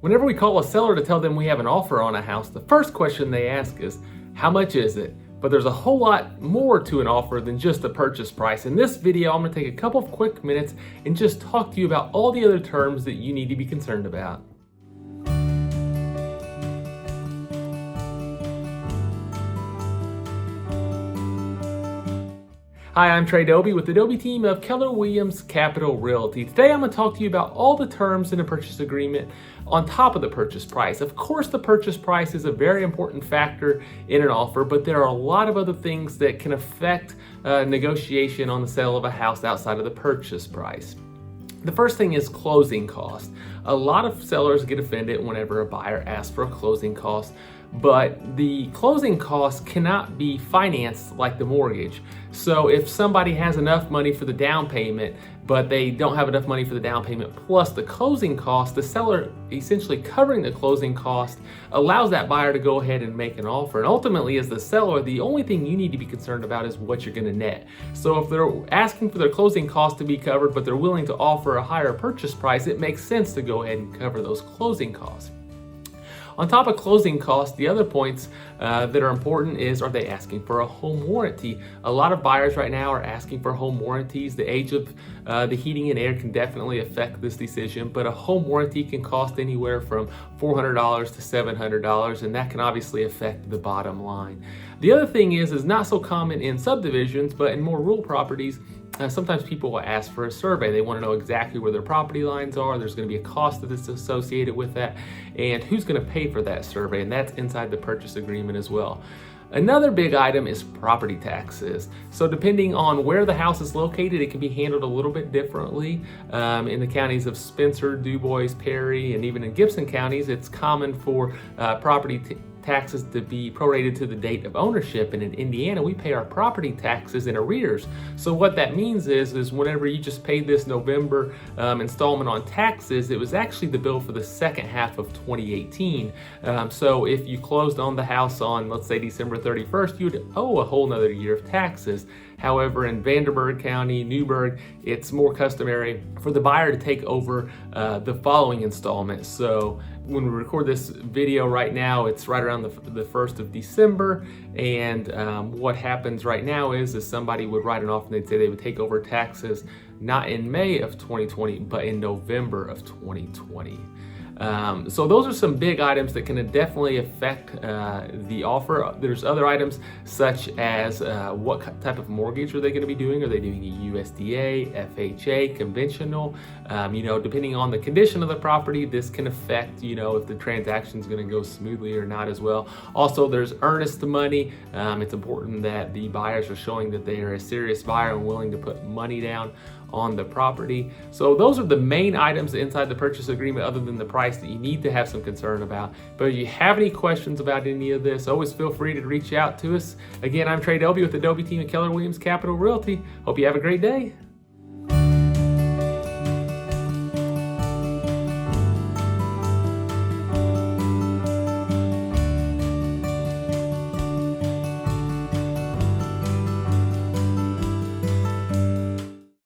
Whenever we call a seller to tell them we have an offer on a house, the first question they ask is, how much is it? But there's a whole lot more to an offer than just the purchase price. In this video, I'm going to take a couple of quick minutes and just talk to you about all the other terms that you need to be concerned about. Hi, I'm Trey Dobie with the Dobie team of Keller Williams Capital Realty. Today I'm going to talk to you about all the terms in a purchase agreement on top of the purchase price. Of course, the purchase price is a very important factor in an offer, but there are a lot of other things that can affect negotiation on the sale of a house outside of the purchase price. The first thing is closing cost. A lot of sellers get offended whenever a buyer asks for a closing cost, but the closing cost cannot be financed like the mortgage. So if somebody has enough money for the down payment, but they don't have enough money for the down payment plus the closing cost, the seller essentially covering the closing cost allows that buyer to go ahead and make an offer. And ultimately, as the seller, the only thing you need to be concerned about is what you're going to net. So if they're asking for their closing cost to be covered, but they're willing to offer a higher purchase price, it makes sense to go ahead and cover those closing costs. On top of closing costs, the other points that are important is, are they asking for a home warranty? A lot of buyers right now are asking for home warranties. The age of the heating and air can definitely affect this decision, but a home warranty can cost anywhere from $400 to $700, and that can obviously affect the bottom line. The other thing is not so common in subdivisions, but in more rural properties, sometimes people will ask for a survey. They want to know exactly where their property lines are. There's going to be a cost that's associated with that, and who's going to pay for that survey, and that's inside the purchase agreement as well. Another big item is property taxes. So depending on where the house is located, it can be handled a little bit differently. In the counties of Spencer, DuBois, Perry, and even in Gibson counties, it's common for property taxes to be prorated to the date of ownership, and in Indiana we pay our property taxes in arrears. So what that means is whenever you just paid this November installment on taxes, it was actually the bill for the second half of 2018. So if you closed on the house on, let's say, December 31st, you would owe a whole nother year of taxes. However, in Vanderburgh County, Newburgh, it's more customary for the buyer to take over the following installment. So when we record this video right now, it's right around the 1st of December, and what happens right now is somebody would write an offer and they'd say they would take over taxes not in May of 2020, but in November of 2020. So those are some big items that can definitely affect the offer. There's other items such as what type of mortgage are they going to be doing? Are they doing a USDA, FHA, conventional? Depending on the condition of the property, this can affect, if the transaction is going to go smoothly or not as well. Also, there's earnest money. It's important that the buyers are showing that they are a serious buyer and willing to put money down on the property. So those are the main items inside the purchase agreement, other than the price, that you need to have some concern about. But if you have any questions about any of this, always feel free to reach out to us. Again, I'm Trey Dobie with the Dobie team at Keller Williams Capital Realty. Hope you have a great day.